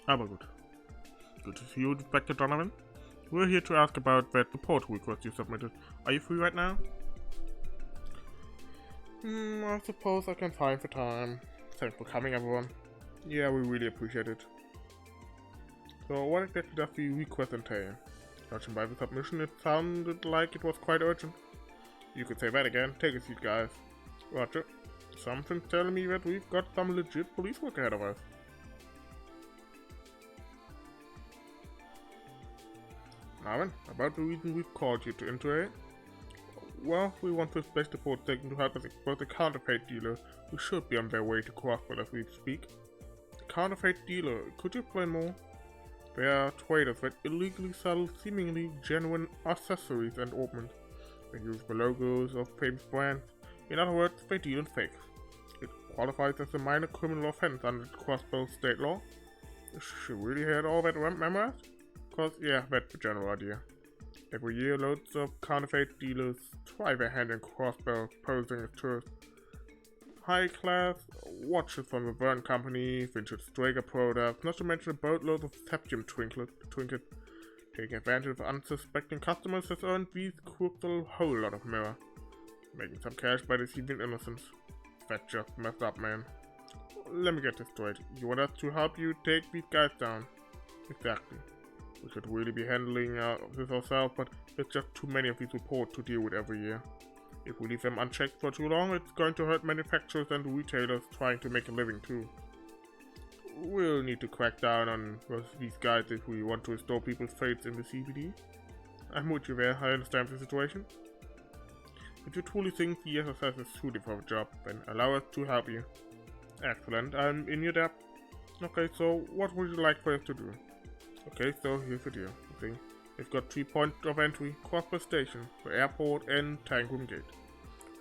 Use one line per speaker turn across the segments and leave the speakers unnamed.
Aber gut. Good to see you, Inspector Donovan. We're here to ask about that report request you submitted. Are you free right now? I suppose I can find the time. Thanks for coming, everyone. Yeah, we really appreciate it. So, what exactly does the request entail? Judging by the submission, it sounded like it was quite urgent. You could say that again. Take a seat, guys. Roger. Something's telling me that we've got some legit police work ahead of us. Marvin, about the reason we've called you into it. Well, we want this best report taken to help us expose a counterfeit dealer who should be on their way to Crossbell as we speak. A counterfeit dealer, could you explain more? They are traders that illegally sell seemingly genuine accessories and ornaments. They use the logos of famous brands. In other words, they deal in fakes. It qualifies as a minor criminal offense under Crossbell state law. Should we really had all that memorized? Cause yeah, that's the general idea. Every year, loads of counterfeit dealers try their hand in Crossbell, posing as tourists. High-class watches from the Verne Company, vintage Strager products, not to mention a boatload of septium trinkets. Taking advantage of unsuspecting customers has earned these crooks a whole lot of mirror. Making some cash by deceiving innocents. That's just messed up, man. Let me get this straight. You want us to help you take these guys down? Exactly. We should really be handling this ourselves, but there's just too many of these reports to deal with every year. If we leave them unchecked for too long, it's going to hurt manufacturers and retailers trying to make a living too. We'll need to crack down on these guys if we want to restore people's faith in the CBD. I'm with you there, I understand the situation. If you truly think the SSS is suited for the job, then allow us to help you. Excellent, I'm in your debt. Okay, so what would you like for us to do? Okay, so here's the deal. See, we've got 3 points of entry: Crossbell Station, the airport, and Fangruppierung Gate.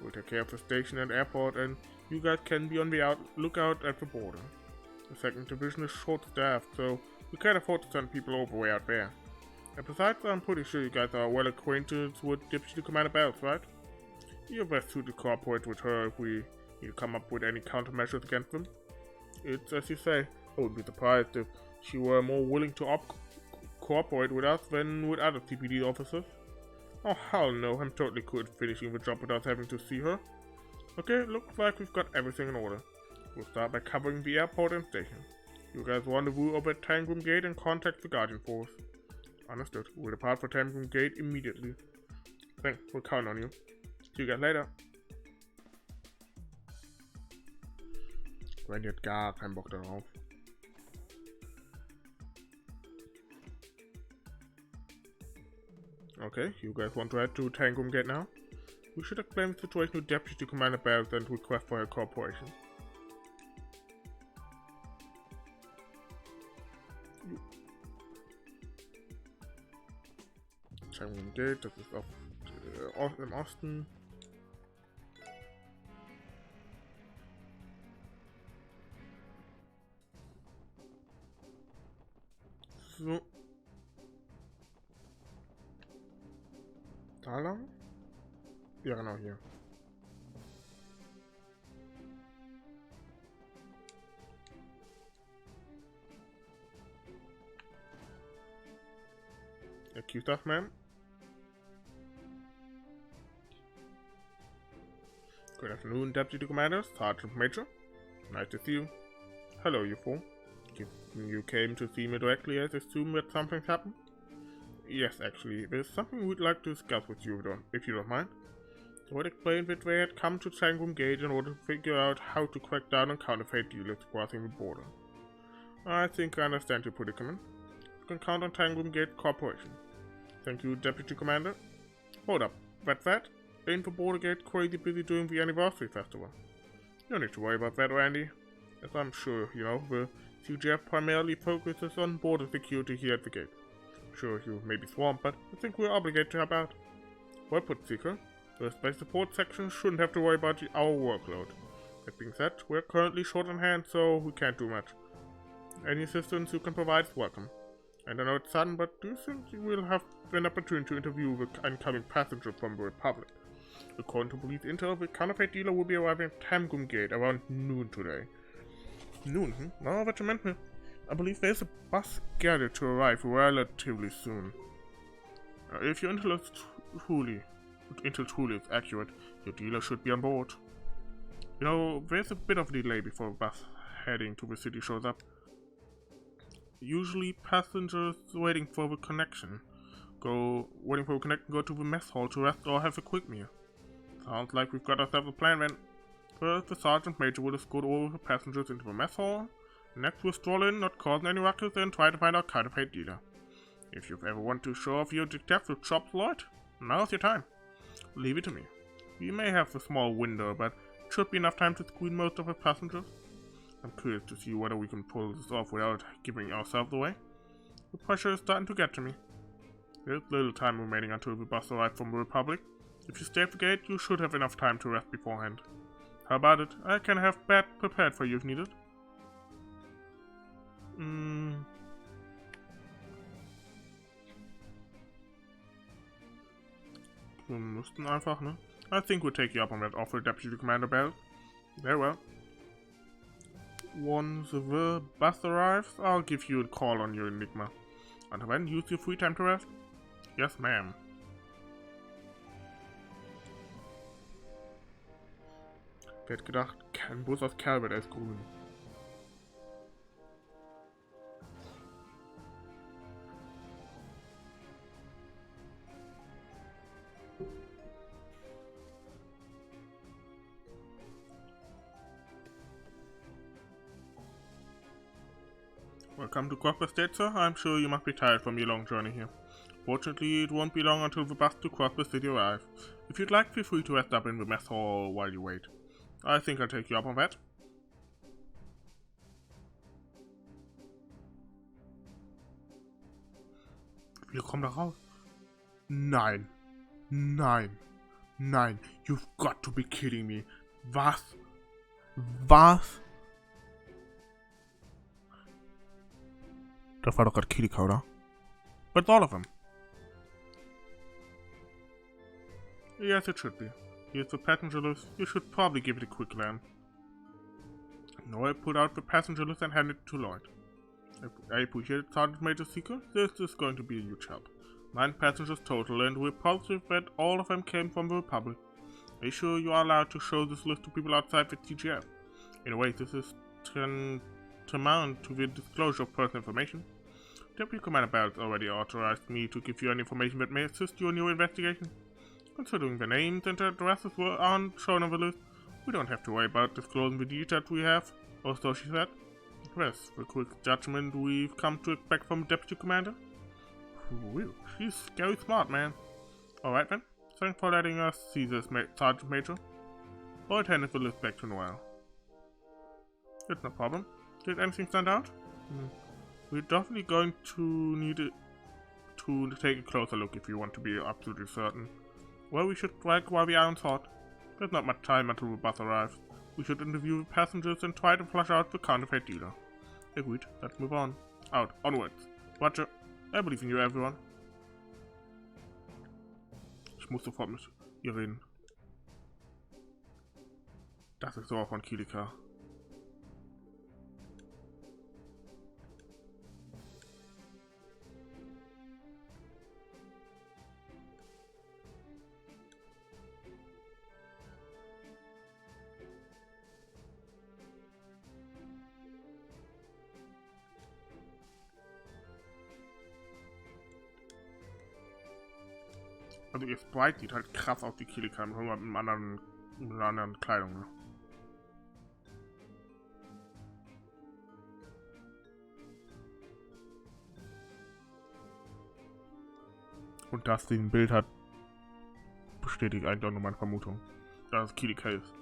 We'll take care of the station and airport, and you guys can be on the lookout at the border. The second division is short-staffed, so we can't afford to send people over way out there. And besides, I'm pretty sure you guys are well acquainted with Deputy Commander Bells, right? You're best suited to cooperate with her if we need to come up with any countermeasures against them. It's as you say, I wouldn't be surprised if she were more willing to cooperate with us than with other CPD officers. Oh hell no, I'm totally cool at finishing the job without having to see her. Okay, looks like we've got everything in order. We'll start by covering the airport and station. You guys rendezvous over at Fangruppierung Gate and contact the Guardian Force. Understood. We'll depart for Fangruppierung Gate immediately. Thanks, we'll count on you. See you guys later. Wenn jetzt gar keinen Bock darauf. Okay, you guys want to head to Fangruppierung Gate now? We should explain the situation to Deputy Commander Bells and request for her cooperation. Fangruppierung Gate, das ist im Osten. So. Da lang? Ja, genau hier. Accused us, ma'am. Good afternoon, Deputy Commander, Sergeant Major. Nice to see you. Hello, you fool. You came to see me directly, I assume that something's happened? Yes, actually, there's something we'd like to discuss with you, if you don't mind. So I'd explained that they had come to Fangruppierung Gate in order to figure out how to crack down on counterfeit dealers crossing the border. I think I understand your predicament. You can count on Fangruppierung Gate cooperation. Thank you, Deputy Commander. Hold up, that? Ain't the border gate crazy busy doing the anniversary festival? You don't need to worry about that, Randy. As I'm sure you know, the CGF primarily focuses on border security here at the gate. Sure, you may be swamped, but I think we're obligated to help out. Well put, Seeker. The space support section shouldn't have to worry about our workload. That being said, we're currently short on hand, so we can't do much. Any assistance you can provide is welcome. And I know it's sudden, but do you think you will have an opportunity to interview the incoming passenger from the Republic? According to police intel, the counterfeit dealer will be arriving at Fangruppierung Gate around noon today. Noon, Oh, what you meant me. I believe there's a bus scheduled to arrive relatively soon. If your intel truly is accurate, your dealer should be on board. You know, there's a bit of a delay before a bus heading to the city shows up. Usually passengers waiting for the connection go to the mess hall to rest or have a quick meal. Sounds like we've got ourselves a plan then. First, the sergeant major will escort all the passengers into the mess hall. Next, we'll stroll in, not causing any ruckus, and try to find our counterfeit dealer. If you've ever want to show off your detective chops, Lloyd, now's your time. Leave it to me. We may have a small window, but it should be enough time to screen most of the passengers. I'm curious to see whether we can pull this off without giving ourselves away. The pressure is starting to get to me. There's little time remaining until the bus arrives from the Republic. If you stay at the gate, you should have enough time to rest beforehand. How about it? I can have bed prepared for you if needed. Wir müssten einfach, ne? I think we'll take you up on that offer, Deputy Commander Bell. Very well. Once the bus arrives, I'll give you a call on your Enigma. Until then, use your free time to rest. Yes, ma'am. Wer hätte gedacht, kein Bus aus Calvert, der ist grün. Welcome to Crossbell State, sir. I'm sure you must be tired from your long journey here. Fortunately, it won't be long until the bus to Crossbell City arrives. If you'd like, feel free to rest up in the mess hall while you wait. I think I'll take you up on that. Wir kommen da raus. Nein. Nein. Nein. You've got to be kidding me. Was? Was? Das war doch gerade Kilika, oder? But all of them. Yes, it should be. Here's the passenger list. You should probably give it a quick glance. Now I pulled out the passenger list and handed it to Lloyd. I appreciate it, Sergeant Major Seeker. This is going to be a huge help. 9 passengers total, and we're positive that all of them came from the Republic. Are you sure you are allowed to show this list to people outside the TGF? In a way, this is tantamount to the disclosure of personal information. Deputy Commander Bell has already authorized me to give you any information that may assist you in your investigation. Considering the names and addresses aren't shown on the list, we don't have to worry about disclosing the details we have, or so she said. Yes, the quick judgment we've come to expect from Deputy Commander. Whew, she's scary smart, man. Alright then, thanks for letting us see this, Sergeant Major. Lloyd handed the list back to Noel. It's no problem. Did anything stand out? We're definitely going to need to take a closer look if you want to be absolutely certain. Well, we should strike while the iron's hot. There's not much time until the bus arrives. We should interview the passengers and try to flush out the counterfeit dealer. Agreed. Let's move on. Onwards. Roger. I believe in you, everyone. Ich muss sofort mit ihr reden. Das ist so von Kilika. Also ihr Sprite sieht halt krass aus wie Kilika, mit einer anderen Kleidung, ne? Und dass sie ein Bild hat, bestätigt eigentlich auch nur meine Vermutung, dass es Kilika ist.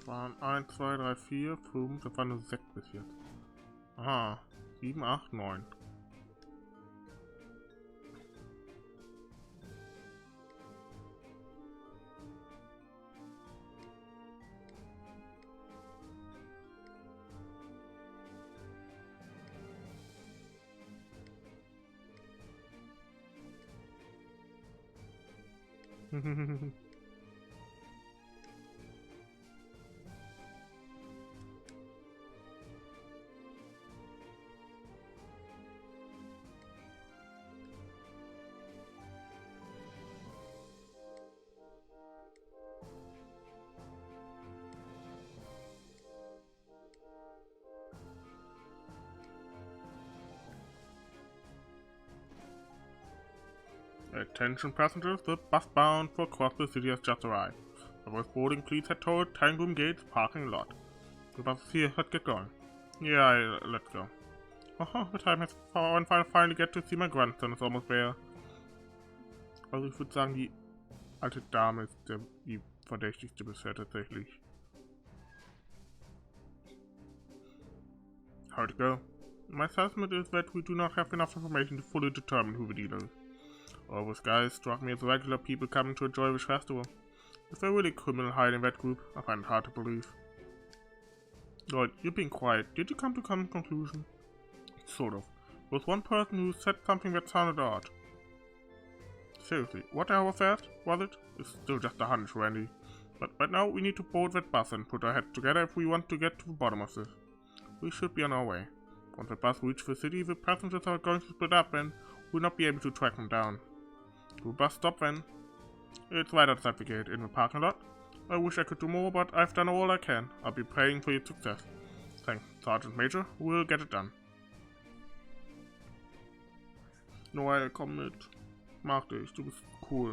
Das waren 1, 2, 3, 4, 5, das waren nur 6 bis jetzt. Ah, 7, 8, 9. Attention passengers, the bus bound for Crossbell City has just arrived. The first boarding please head toward Fangruppierung Gates parking lot. The bus is here, let's get going. Yeah, let's go. The time has finally get to see my grandson, is almost there. Also ich würde sagen, die alte Dame ist die verdächtigste bisher tatsächlich. How'd it go? My assessment is that we do not have enough information to fully determine who the dealer is. All those guys struck me as regular people coming to enjoy the festival. If they're really criminal hiding in that group, I find it hard to believe. Lloyd, you're being quiet. Did you come to some conclusion? Sort of. There was one person who said something that sounded odd. Seriously, what the hell was that? Was it? It's still just a hunch, Randy. But right now we need to board that bus and put our heads together if we want to get to the bottom of this. We should be on our way. Once the bus reaches the city, the passengers are going to split up and we'll not be able to track them down. Will bus stop then? It's right outside the gate, in the parking lot. I wish I could do more, but I've done all I can. I'll be praying for your success. Thanks, Sergeant Major. We'll get it done. Noel, komm mit. Mag dich, du bist cool.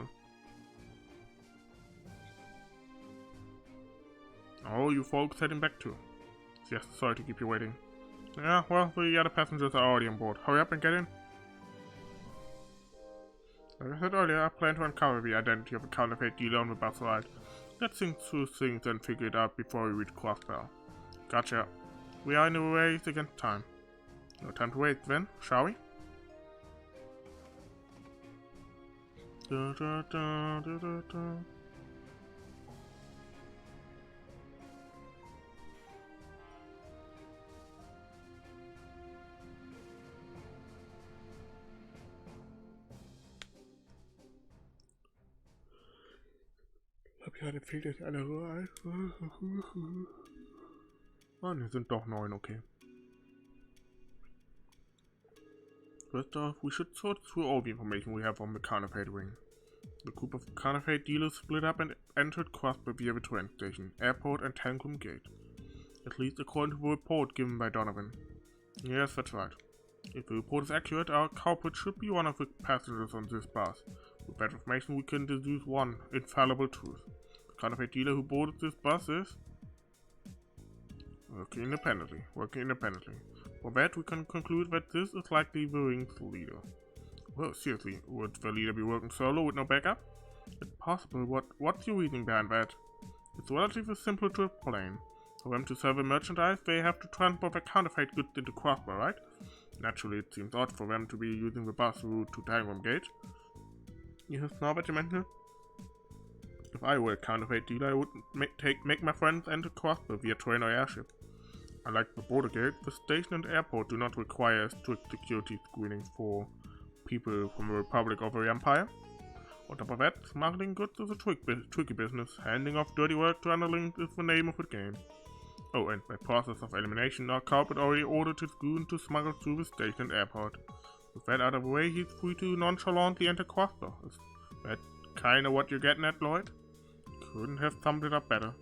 Oh, you folks heading back too? Yes, sorry to keep you waiting. Yeah, well, the other passengers are already on board. Hurry up and get in. Like I said earlier, I plan to uncover the identity of a counterfeit dealer on the bus ride. Let's think through things and figure it out before we reach Crossbell. Gotcha. We are in a race against time. No time to wait then, shall we? Da, da, da, da, da, da. Ja, der fehlt jetzt alle rein. Ah, ne, sind doch 9, okay. First off, we should sort through all the information we have on the counterfeit ring. The group of counterfeit dealers split up and entered Crossbell via the train station, airport and Fangruppierung gate. At least according to the report given by Donovan. Yes, that's right. If the report is accurate, our culprit should be one of the passengers on this bus. With that information we can deduce one infallible truth. The counterfeit dealer who boarded this bus is working independently. From that we can conclude that this is likely the ring's leader. Well, seriously, would the leader be working solo with no backup? It's possible. What's your reasoning behind that? It's relatively simple to explain. For them to sell the merchandise, they have to transport the counterfeit goods into Crossbell, right? Naturally, it seems odd for them to be using the bus route to Fangruppierung gate. Yes, now that you mention it. If I were a counterfeit dealer, I would make my friends enter Crossbell via train or airship. Unlike the border gate, the station and airport do not require strict security screenings for people from the Republic of the Empire. On top of that, smuggling goods is a tricky business. Handing off dirty work to underlings is the name of the game. Oh, and by process of elimination, our culprit already ordered his goon to smuggle through the station and airport. With that out of the way, he's free to nonchalantly enter Crossbell. Is that kinda what you're getting at, Lloyd? Couldn't have summed it up better.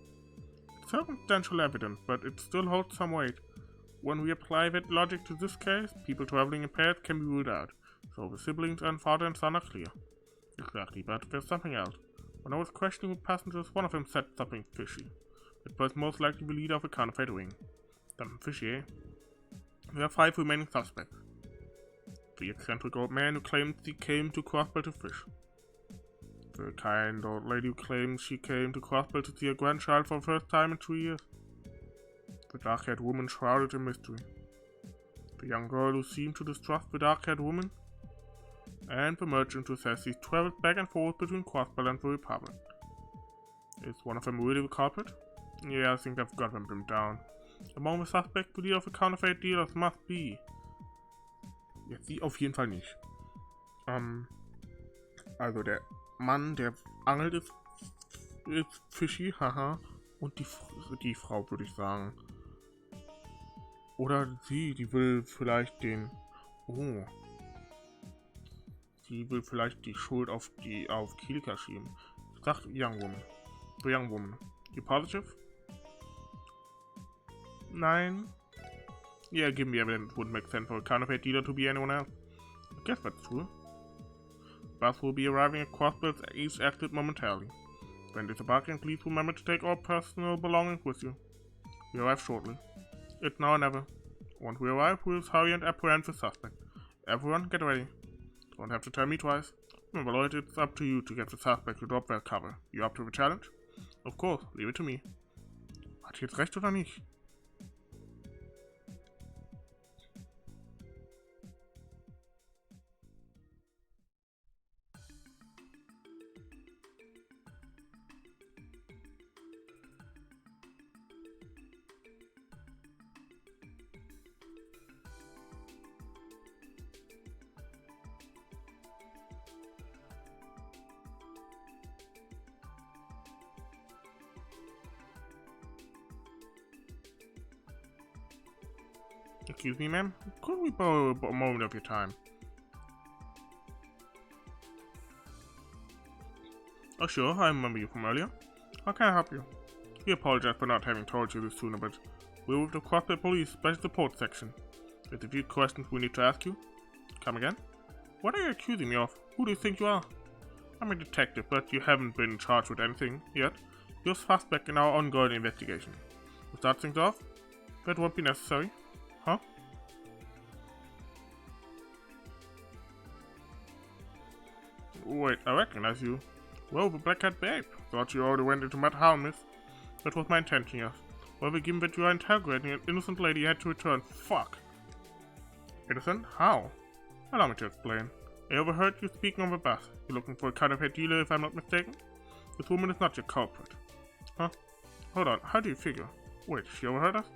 It's circumstantial evidence, but it still holds some weight. When we apply that logic to this case, people traveling impaired can be ruled out, so the siblings and father and son are clear. Exactly, but there's something else. When I was questioning with passengers, one of them said something fishy. It was most likely the leader of a counterfeit ring. Something fishy, eh? There are 5 remaining suspects. The eccentric old man who claims he came to Crossbell to fish. The kind old lady who claims she came to Crossbell to see her grandchild for the first time in 2 years. The dark-haired woman shrouded in mystery. The young girl who seemed to distrust the dark-haired woman. And the merchant who says he's traveled back and forth between Crossbell and the Republic. Is one of them really the culprit? Yeah, I think I've got them pinned down. Among the suspects, the leader of the counterfeit dealers must be. Ja, sie auf jeden Fall nicht. Also der Mann, der angelt, ist fishy, haha. Und die Frau, würde ich sagen. Oder sie, die will vielleicht den... Oh. Die will vielleicht die Schuld auf Kilka schieben. Sag young woman. The young woman. You positive? Nein. Yeah, give me evidence. Wouldn't make sense for a counterfeit dealer to be anyone else. I guess that's true. Bus will be arriving at Crossbell's east exit momentarily. When disembarking, please remember to take all personal belongings with you. We arrive shortly. It's now or never. Once we arrive, we'll hurry and apprehend the suspect. Everyone, get ready. Don't have to tell me twice. Remember, Lloyd, it's up to you to get the suspect to drop their cover. You up to the challenge? Of course, leave it to me. Hat jetzt recht oder nicht? Excuse me, ma'am. Could we borrow a moment of your time? Oh, sure. I remember you from earlier. How can I help you? We apologize for not having told you this sooner, but we're with the Crossbell Police Special Support Section. There's a few questions we need to ask you. Come again? What are you accusing me of? Who do you think you are? I'm a detective, but you haven't been charged with anything yet. You're a suspect in our ongoing investigation. To start things off, that won't be necessary. Huh? Wait, I recognize you. Well, the Black Cat Babe. Thought you already went into Mad Hound, miss. That was my intention, yes. However, given that you are interrogating an innocent lady, you had to return. Fuck. Innocent? How? Allow me to explain. I overheard you speaking on the bus. You're looking for a counterfeit dealer, if I'm not mistaken? This woman is not your culprit. Huh? Hold on, how do you figure? Wait, she overheard us?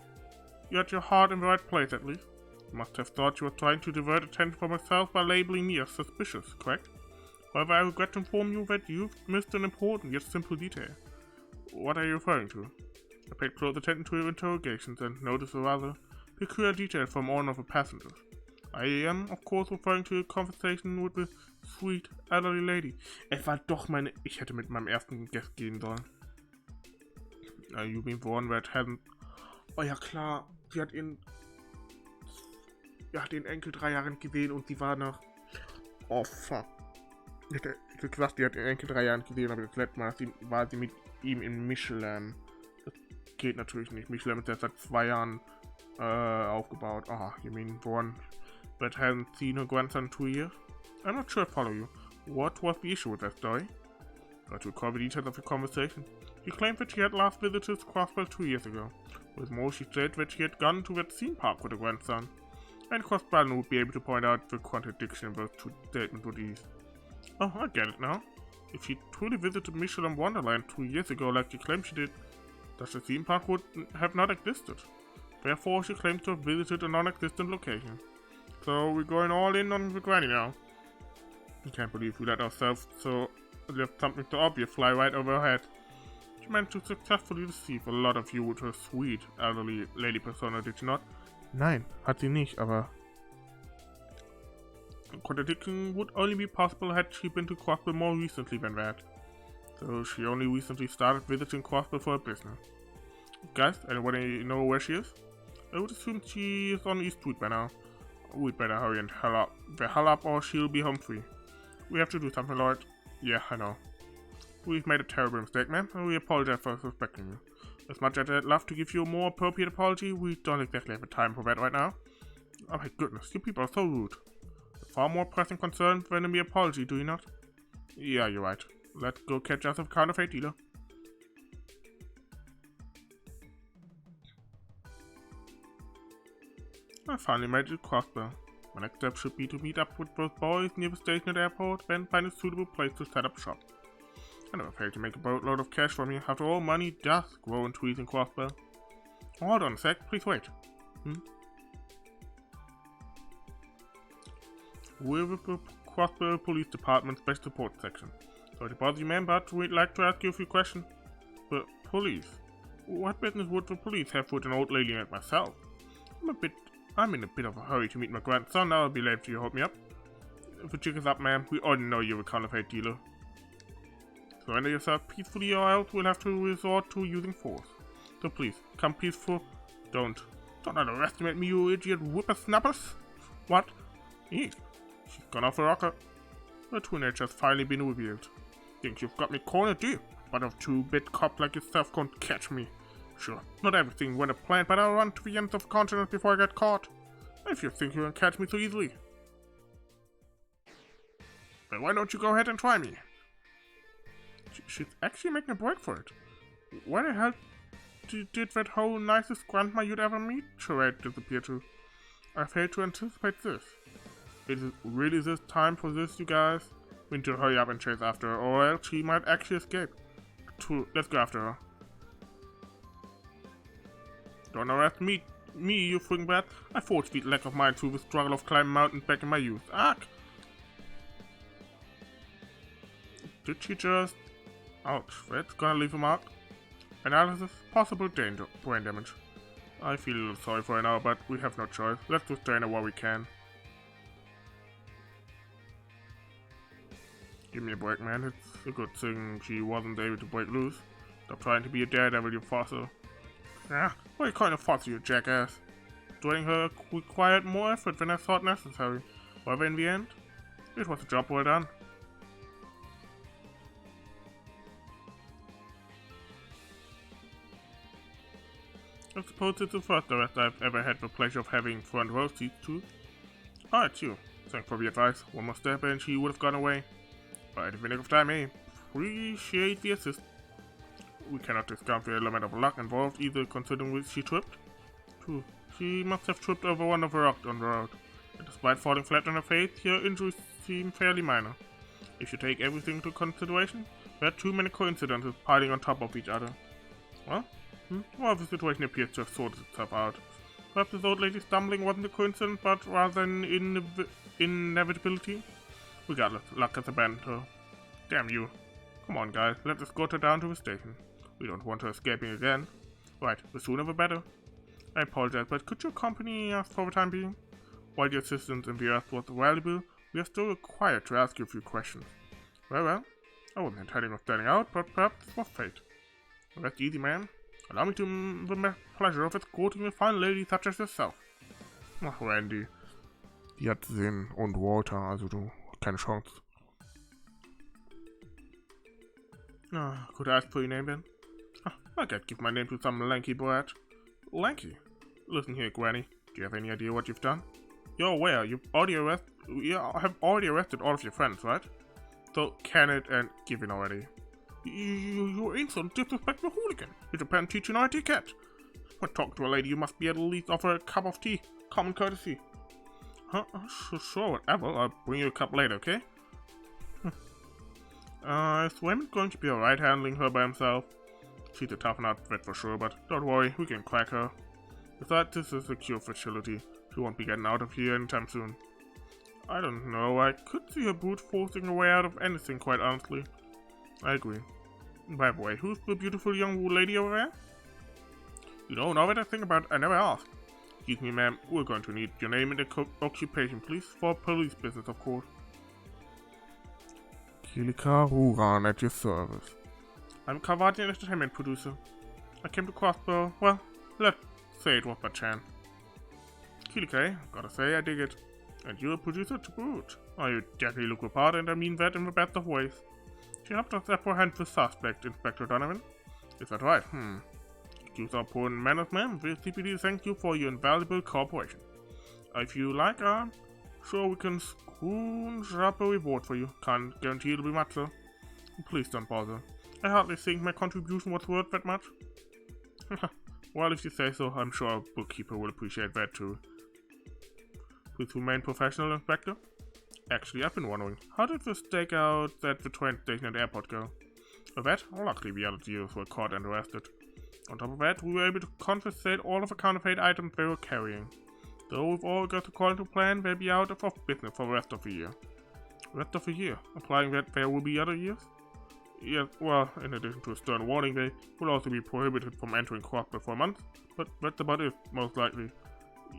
You had your heart in the right place, at least. You must have thought you were trying to divert attention from herself by labeling me as suspicious, correct? However, I regret to inform you that you've missed an important yet simple detail. What are you referring to? I paid close attention to your interrogations and noticed a rather peculiar detail from one of the passengers. I am, of course, referring to a conversation with the sweet, elderly lady. Es war doch meine... Ich hätte mit meinem ersten Guest gehen sollen. You mean the one that hadn't... Oh ja, klar. Sie hat den Enkel 3 Jahre nicht gesehen und sie war nach... Oh, fuck. Ich hätte gesagt, die hat den Enkel 3 Jahre nicht gesehen, aber das letzte Mal war sie mit ihm in Michelin. Das geht natürlich nicht. Michelin ist erst seit 2 Jahren aufgebaut. Aha, you mean the one that hasn't seen her grandson in 2 years? I'm not sure I follow you. What was the issue with that story? Got to recall the details of your conversation. She claimed that she had last visited Crossbell 2 years ago. With more, she said that she had gone to that theme park with her grandson. And Crossbell would be able to point out the contradiction in those two statements with ease. Oh, I get it now. If she truly visited Michelin Wonderland 2 years ago like she claimed she did, thus the theme park would have not existed. Therefore, she claims to have visited a non-existent location. So we're going all in on the granny now. I can't believe we let ourselves let something so obvious fly right over our head. She managed to successfully deceive a lot of you with her sweet, elderly lady persona, did she not? Nein, hat sie nicht, aber... Contradiction would only be possible had she been to Crossbell more recently than that. So she only recently started visiting Crossbell for her business. Guys, anybody know where she is? I would assume she is on East Street by now. We'd better hurry and the hell up or she'll be home free. We have to do something, Lloyd. Yeah, I know. We've made a terrible mistake, ma'am, and we apologize for suspecting you. As much as I'd love to give you a more appropriate apology, we don't exactly have the time for that right now. Oh my goodness, you people are so rude. Far more pressing concern than a mere apology, do you not? Yeah, you're right. let's go catch us a counterfeit dealer. I finally made it to Crossbell. My next step should be to meet up with those boys near the station at the airport, then find a suitable place to set up shop. I never failed to make a boatload of cash for me. After all, money does grow on trees in Crossbell. Hold on a sec, please wait. We're with the Crossbell Police Department Special Support Section. Sorry to bother you, ma'am, but we'd like to ask you a few questions. The police? What business would the police have with an old lady like myself? I'm in a bit of a hurry to meet my grandson. I'll be late if you help me up. If the jig is up, ma'am, we already know you're a counterfeit dealer. Surrender yourself peacefully or else we'll have to resort to using force. So please, come peaceful. Don't underestimate me, you idiot whippersnappers. What? She's gone off a rocker. The true nature's finally been revealed. Think you've got me cornered, do you? But a two-bit cop like yourself can't catch me. Sure, not everything went as planned, but I'll run to the ends of the continent before I get caught. If you think you can catch me so easily. Then why don't you go ahead and try me? She's actually making a break for it. Where the hell did that whole nicest grandma you'd ever meet charade disappear to? I failed to anticipate this. Is it really this time for this, you guys? We need to hurry up and chase after her, or else she might actually escape. Let's go after her. Don't arrest me, you friggin' brat. I forged the leg of mine through the struggle of climbing mountains back in my youth. Ark! Did she just... Ouch, that's gonna leave a mark. Analysis, possible danger, brain damage. I feel a little sorry for her now, but we have no choice. Let's sustain her while we can. Give me a break, man. It's a good thing she wasn't able to break loose. Stop trying to be a daredevil, you fossil. Ah, what kind of fossil, you jackass? Doing her required more effort than I thought necessary. However, in the end, it was a job well done. I suppose it's the first arrest I've ever had the pleasure of having front row seats to. Ah, it's you. Thanks for the advice. One more step and she would have gone away. Right in the nick of time, eh? Appreciate the assist. We cannot discount the element of luck involved either, considering which she tripped. True, she must have tripped over one of the rocks on the road. And despite falling flat on her face, her injuries seem fairly minor. If you take everything into consideration, there are too many coincidences piling on top of each other. Well, the situation appears to have sorted itself out. Perhaps this old lady stumbling wasn't a coincidence, but rather an inevitability. Regardless, luck has abandoned her. Damn you. Come on, guys, let's escort her down to the station. We don't want her escaping again. Right, the sooner the better. I apologize, but could you accompany us for the time being? While your assistance in the earth was valuable, we are still required to ask you a few questions. Well, I wasn't intending on standing out, but perhaps it was fate. Rest easy, man. Allow me to the pleasure of escorting a fine lady such as yourself. Ach, Randy. Die hat Sinn und Water, also du, keine Chance. Could I ask for your name then? I can't give my name to some lanky brat. Lanky? Listen here, Granny. Do you have any idea what you've done? You're aware you have already arrested all of your friends, right? So can it and give in already. You're insult, disrespectful hooligan. You Japan teach you no etiquette. When talking to a lady, you must be at least offer a cup of tea. Common courtesy. Sure, whatever. I'll bring you a cup later, okay? Is Raymond going to be alright handling her by himself? She's a tough nut, that for sure, but don't worry, we can crack her. Besides, this is a secure facility. She won't be getting out of here anytime soon. I don't know, I could see her brute forcing her way out of anything, quite honestly. I agree. By the way, who's the beautiful young lady over there? You know, now that I think about it, I never asked. Excuse me, ma'am, we're going to need your name and occupation, please, for police business, of course. Kilika Ruran at your service. I'm a Carvadian entertainment producer. I came to Crossbell, well, let's say it was by chance. Kilika, gotta say, I dig it. And you're a producer to boot. Oh, you definitely look the part, and I mean that in the best of ways. She helped us apprehend the suspect, Inspector Donovan. Is that right? Excuse our poor manners, ma'am. The CPD thank you for your invaluable cooperation. If you like, I'm sure we can scrounge up a reward for you. Can't guarantee it'll be much, though. Please don't bother. I hardly think my contribution was worth that much. Well, if you say so, I'm sure our bookkeeper will appreciate that too. Please remain professional, Inspector. Actually, I've been wondering, how did the stakeout at the train station and airport go? For that, luckily the other dealers were caught and arrested. On top of that, we were able to confiscate all of the counterfeit items they were carrying. So if all goes according to plan, they'll be out of business for the rest of the year. Rest of the year? Implying that there will be other years? Yes, well, in addition to a stern warning, they will also be prohibited from entering Crossbell for a month, but that's about it, most likely.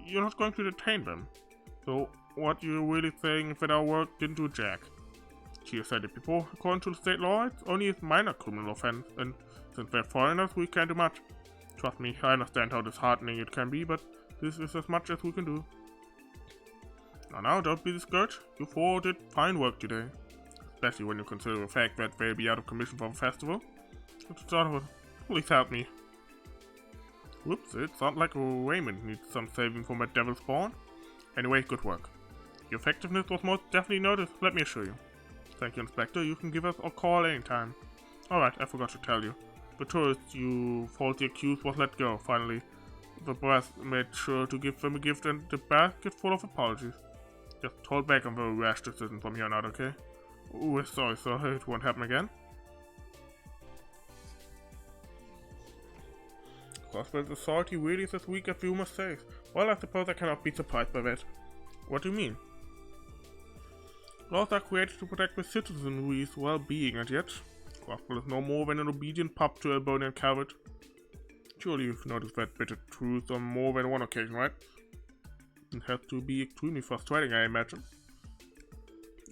You're not going to detain them. So, what you're really saying is that our work didn't do jack. She has said it before, according to the state law, it's only a minor criminal offense, and since they're foreigners, we can't do much. Trust me, I understand how disheartening it can be, but this is as much as we can do. Now, don't be discouraged. You four did fine work today. Especially when you consider the fact that they'll be out of commission for the festival. Please help me. Whoops, it sounds like Raymond needs some saving from that devil spawn. Anyway, good work. Your effectiveness was most definitely noticed, let me assure you. Thank you, Inspector. You can give us a call anytime. Alright, I forgot to tell you. The tourist you falsely accused was let go, finally. The boss made sure to give them a gift and a basket full of apologies. Just hold back on the rash decision from here on out, okay? We're sorry, sir. It won't happen again. Crossbell's authority really is as weak as rumor says. Well, I suppose I cannot be surprised by that. What do you mean? Laws are created to protect the citizenry's well-being, and yet Crossbell is no more than an obedient pup to Elbonian Calvert. Surely you've noticed that bitter truth on more than one occasion, right? It has to be extremely frustrating, I imagine.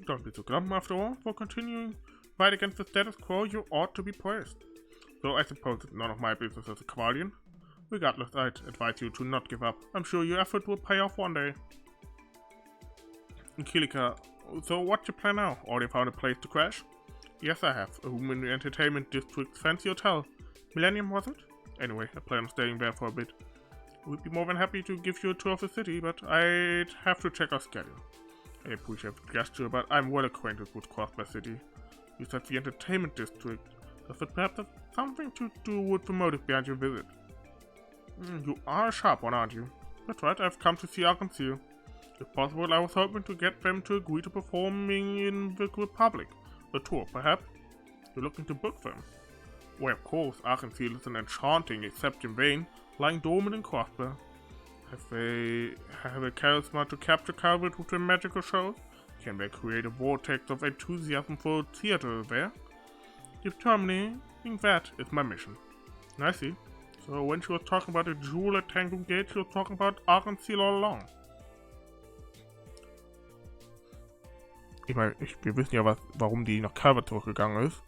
Don't be so glum, after all. For continuing fight against the status quo, you ought to be praised. Though I suppose it's none of my business as a Cavalian. Regardless, I'd advise you to not give up. I'm sure your effort will pay off one day. Kilika, so what's your plan now? Already found a place to crash? Yes, I have. A room in the entertainment district's fancy hotel. Millennium, was it? Anyway, I plan on staying there for a bit. We'd be more than happy to give you a tour of the city, but I'd have to check our schedule. I appreciate the gesture, but I'm well acquainted with Crossbell City. You said the entertainment district. Does it perhaps have something to do with the motive behind your visit? You are a sharp one, aren't you? That's right, I've come to see Arkansas. If possible, I was hoping to get them to agree to performing in the Republic. The tour, perhaps? You're looking to book them? Why, of course, Arkansas is an enchanting, except in vain, lying dormant in Crossbell. Have they a charisma to capture Calvert with their magical shows? Can they create a vortex of enthusiasm for theater there? Determining that is my mission. I see. So when she was talking about a jewel at Tango Gate, she was talking about Arkansas all along. Ich meine, wir wissen ja, warum die nach Calvert zurückgegangen ist.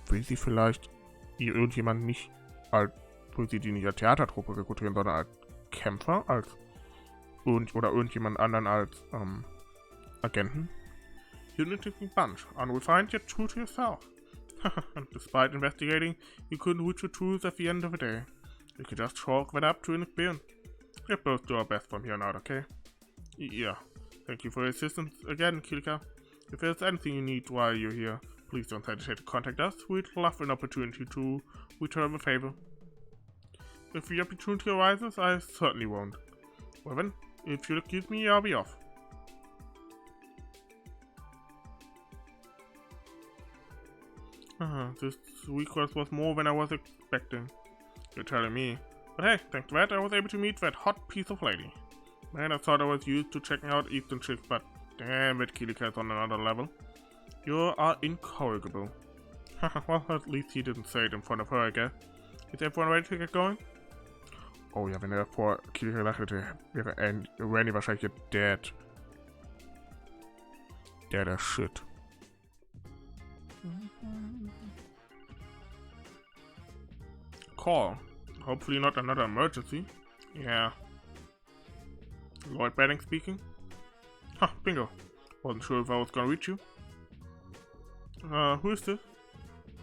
Will sie vielleicht irgendjemand nicht als, will sie die nicht als Theatertruppe rekrutieren, sondern als Kämpfer, oder irgendjemand anderen als Agenten? You're an interesting bunch, unrefined yet true to yourself. And despite investigating, you couldn't reach the truth at the end of the day. You could just chalk that up to inexperience. We'll both do our best from here on out, okay? Yeah. Thank you for your assistance again, Kilika. If there's anything you need while you're here, please don't hesitate to contact us. We'd love an opportunity to return the favor. If the opportunity arises, I certainly won't. Well then, if you'll excuse me, I'll be off. This request was more than I was expecting. You're telling me. But hey, thanks to that, I was able to meet that hot piece of lady. Man, I thought I was used to checking out Eastern chicks, but damn it, Kilika is on another level. You are incorrigible. Well, at least he didn't say it in front of her, I guess. Is everyone ready to get going? Oh ja, wenn er vor Kilika gelacht hätte, wäre Randy wahrscheinlich dead. Dead as shit. Call. Hopefully not another emergency. Yeah. Lloyd Bannings speaking. Bingo. Wasn't sure if I was gonna reach you. Who is this?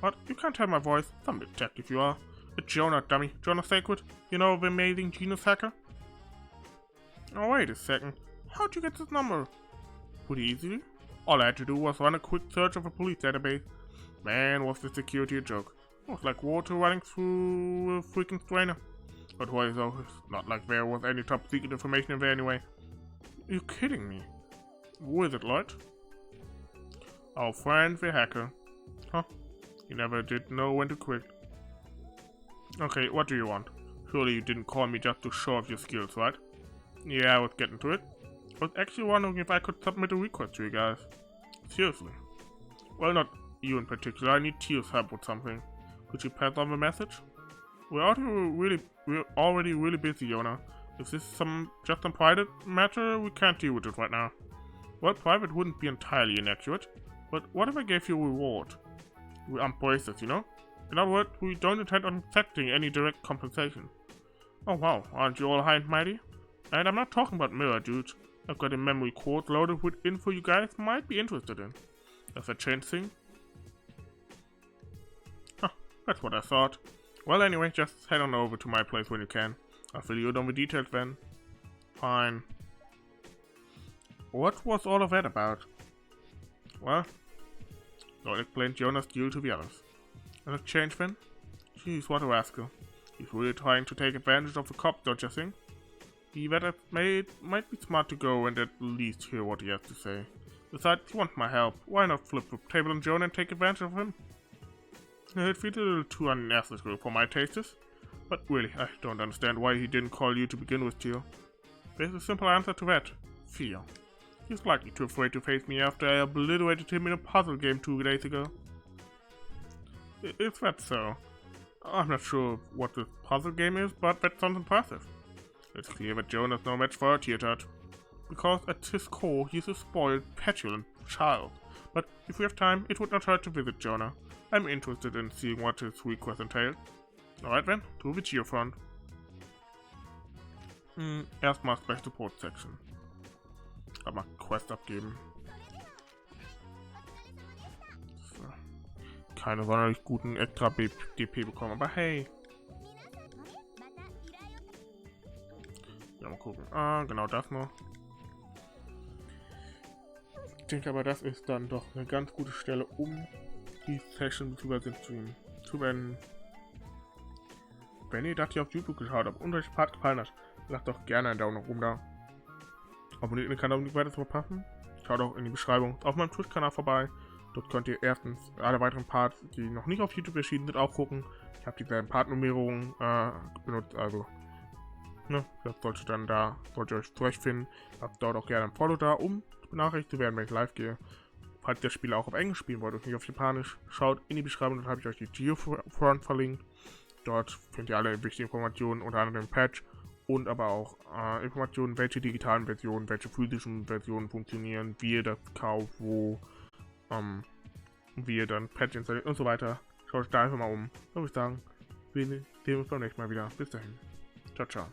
What? You can't tell my voice. Some detective you are. It's Jonah, dummy. Jonah Sacred. You know, the amazing genius hacker? Oh, wait a second. How'd you get this number? Pretty easily. All I had to do was run a quick search of a police database. Man, was the security a joke. It was like water running through a freaking strainer. But why though? It's not like there was any top secret information in there anyway. Are you kidding me? Who is it, Lloyd? Our friend the hacker. Huh? You never did know when to quit. Okay, what do you want? Surely you didn't call me just to show off your skills, right? Yeah, I was getting to it. I was actually wondering if I could submit a request to you guys. Seriously. Well, not you in particular. I need Tio's help with something. Could you pass on the message? We're already really busy, Jonah. Is this just some private matter? We can't deal with it right now. Well, private wouldn't be entirely inaccurate. But what if I gave you a reward? We aren't braces, you know? In other words, we don't intend on accepting any direct compensation. Oh wow, aren't you all high and mighty? And I'm not talking about mirror, dude. I've got a memory card loaded with info you guys might be interested in. Does that change things? Huh, that's what I thought. Well, anyway, just head on over to my place when you can. I'll fill you in on the details then. Fine. What was all of that about? Well, Lloyd explained Jonah's deal to the others. An exchange then? Jeez, what a rascal. He's really trying to take advantage of the cop, don't you think? Be that as may, it might be smart to go and at least hear what he has to say. Besides, you want my help. Why not flip the table on Jonah and take advantage of him? It feels a little too unnecessary for my tastes. But really, I don't understand why he didn't call you to begin with, Tio. There's a simple answer to that. Fear. He's likely too afraid to face me after I obliterated him in a puzzle game 2 days ago. Is that so? I'm not sure what this puzzle game is, but that sounds impressive. It's clear that Jonah's no match for a Tio-Tot, because at his core he's a spoiled, petulant child. But if we have time, it would not hurt to visit Jonah. I'm interested in seeing what his request entails. Alright then, to the Geofront. Erstmal Special Support Section. Hab mal Quest abgeben. So. Keine sonderlich guten extra DP bekommen, aber hey. Ja, mal gucken. Ah, genau das nur. Ich denke aber, das ist dann doch eine ganz gute Stelle, um die Session zu beenden. Wenn ihr das hier auf YouTube geschaut habt und euch der Part gefallen hat, lasst doch gerne einen Daumen nach oben da. Abonniert den Kanal, um nichts weiter zu verpassen. Schaut auch in die Beschreibung auf meinem Twitch-Kanal vorbei. Dort könnt ihr erstens alle weiteren Parts, die noch nicht auf YouTube erschienen sind, auch gucken. Ich habe dieselben Partnummerierungen benutzt, also ne, das sollte ihr euch zurechtfinden. Habt dort auch gerne ein Follow da, um benachrichtigt zu werden, wenn ich live gehe. Falls ihr das Spiel auch auf Englisch spielen wollt und nicht auf Japanisch, schaut in die Beschreibung, dort habe ich euch die Geofront verlinkt. Dort findet ihr alle wichtigen Informationen, unter anderem den Patch und aber auch Informationen, welche digitalen Versionen, welche physischen Versionen funktionieren, wie ihr das kauft, wo, wie ihr dann Patch installiert und so weiter. Schaut euch da einfach mal um. Dann würde ich sagen, wir sehen uns beim nächsten Mal wieder. Bis dahin. Ciao, ciao.